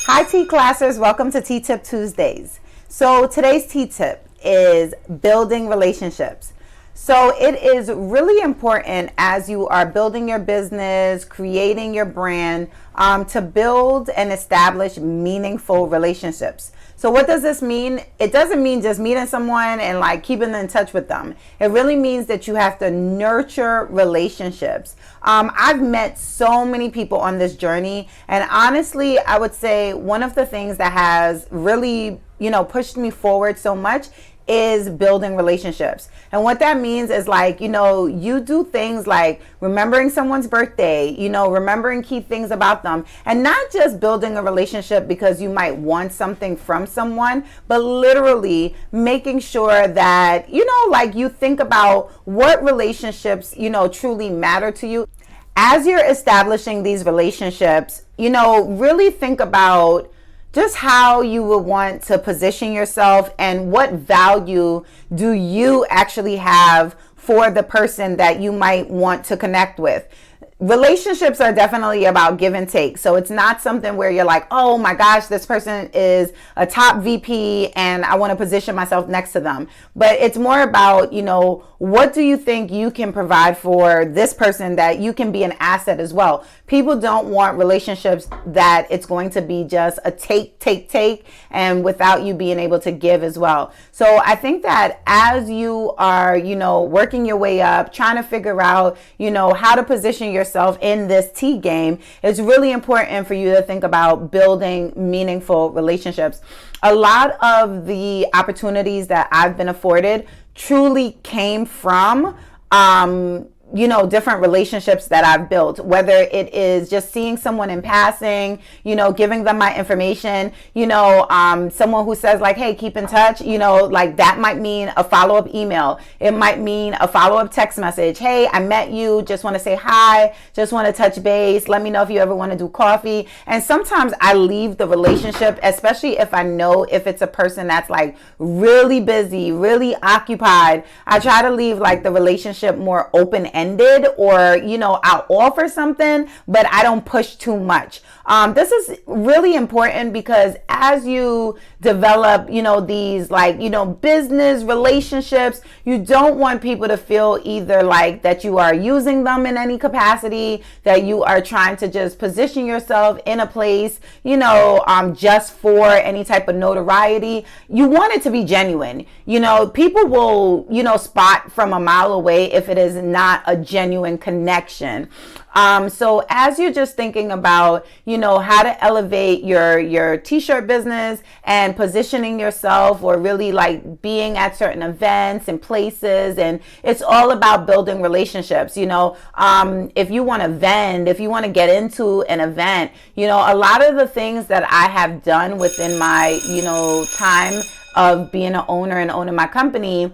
Hi T classers, welcome to T Tip Tuesdays. So today's T tip is building relationships. So it is really important as you are building your business, creating your brand, to build and establish meaningful relationships. So what does this mean? It doesn't mean just meeting someone and like keeping in touch with them. It really means that you have to nurture relationships. I've met so many people on this journey, and honestly, I would say one of the things that has really, pushed me forward so much is building relationships. And what that means is like, you do things like remembering someone's birthday, remembering key things about them, and not just building a relationship because you might want something from someone, but literally making sure that, like you think about what relationships, truly matter to you. As you're establishing these relationships, really think about just how you would want to position yourself and what value do you actually have for the person that you might want to connect with. Relationships are definitely about give and take. So it's not something where you're like, oh my gosh, this person is a top VP and I want to position myself next to them. But it's more about, what do you think you can provide for this person that you can be an asset as well? People don't want relationships that it's going to be just a take, and without you being able to give as well. So I think that as you are, working your way up, trying to figure out, how to position yourself in this T game, it's really important for you to think about building meaningful relationships. A lot of the opportunities that I've been afforded truly came from different relationships that I've built, whether it is just seeing someone in passing, giving them my information, someone who says like, hey, keep in touch, like that might mean a follow-up email. It might mean a follow-up text message. Hey, I met you, just want to say hi, just want to touch base. Let me know if you ever want to do coffee. And sometimes I leave the relationship, especially if I know if it's a person that's like really busy, really occupied. I try to leave like the relationship more open-ended, or I'll offer something, but I don't push too much. This is really important because as you develop these like business relationships, you don't want people to feel either like that you are using them in any capacity, that you are trying to just position yourself in a place just for any type of notoriety. You want it to be genuine. People will spot from a mile away if it is not a genuine connection. So as you're just thinking about, how to elevate your t-shirt business and positioning yourself, or really like being at certain events and places, and it's all about building relationships. If you want to vend, if you want to get into an event, a lot of the things that I have done within my, time of being an owner and owning my company,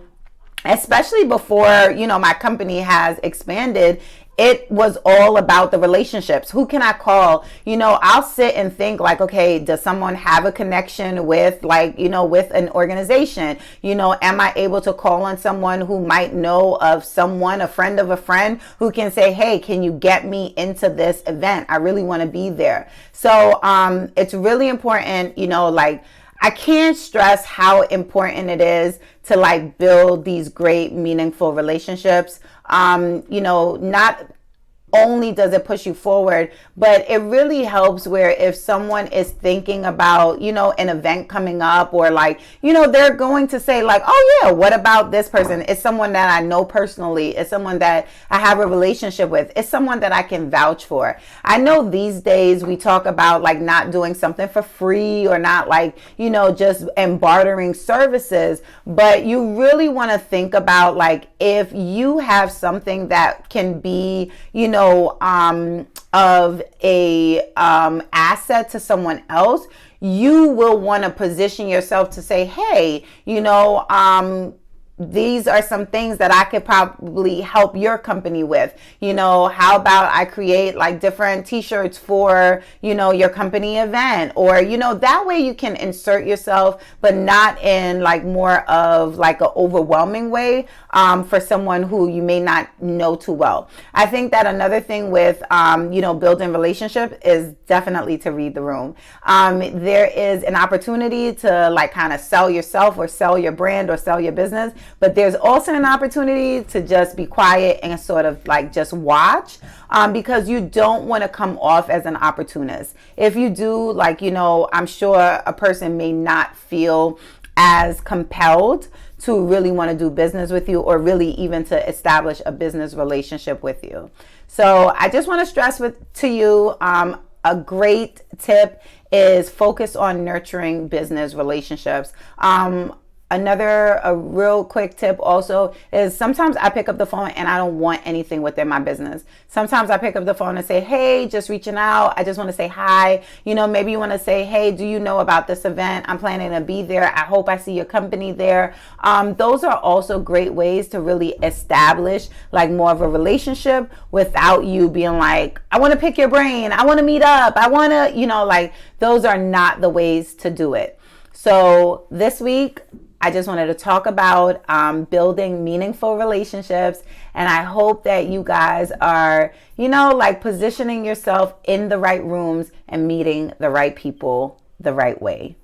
especially before, my company has expanded, it was all about the relationships. Who can I call? I'll sit and think like, okay, does someone have a connection with like, with an organization? Am I able to call on someone who might know of someone, a friend of a friend, who can say, hey, can you get me into this event? I really want to be there. So it's really important, like, I can't stress how important it is to like build these great, meaningful relationships. Not only does it push you forward, but it really helps where if someone is thinking about, an event coming up, or like, they're going to say like, oh yeah, what about this person? It's someone that I know personally. It's someone that I have a relationship with. It's someone that I can vouch for. I know these days we talk about like not doing something for free, or not like, just bartering services, but you really want to think about like, if you have something that can be, of a asset to someone else, you will want to position yourself to say, hey, these are some things that I could probably help your company with. How about I create like different t-shirts for, your company event, or, that way you can insert yourself, but not in like more of like an overwhelming way for someone who you may not know too well. I think that another thing with, building relationship is definitely to read the room. There is an opportunity to like kind of sell yourself or sell your brand or sell your business, but there's also an opportunity to just be quiet and sort of like just watch, because you don't want to come off as an opportunist. If you do, like, I'm sure a person may not feel as compelled to really want to do business with you, or really even to establish a business relationship with you. So I just want to stress to you, a great tip is focus on nurturing business relationships. A real quick tip also is sometimes I pick up the phone and I don't want anything within my business. Sometimes I pick up the phone and say, hey, just reaching out. I just want to say hi. Maybe you want to say, hey, do you know about this event? I'm planning to be there. I hope I see your company there. Those are also great ways to really establish like more of a relationship without you being like, I want to pick your brain. I want to meet up. I want to, like those are not the ways to do it. So this week, I just wanted to talk about building meaningful relationships. And I hope that you guys are, like positioning yourself in the right rooms and meeting the right people the right way.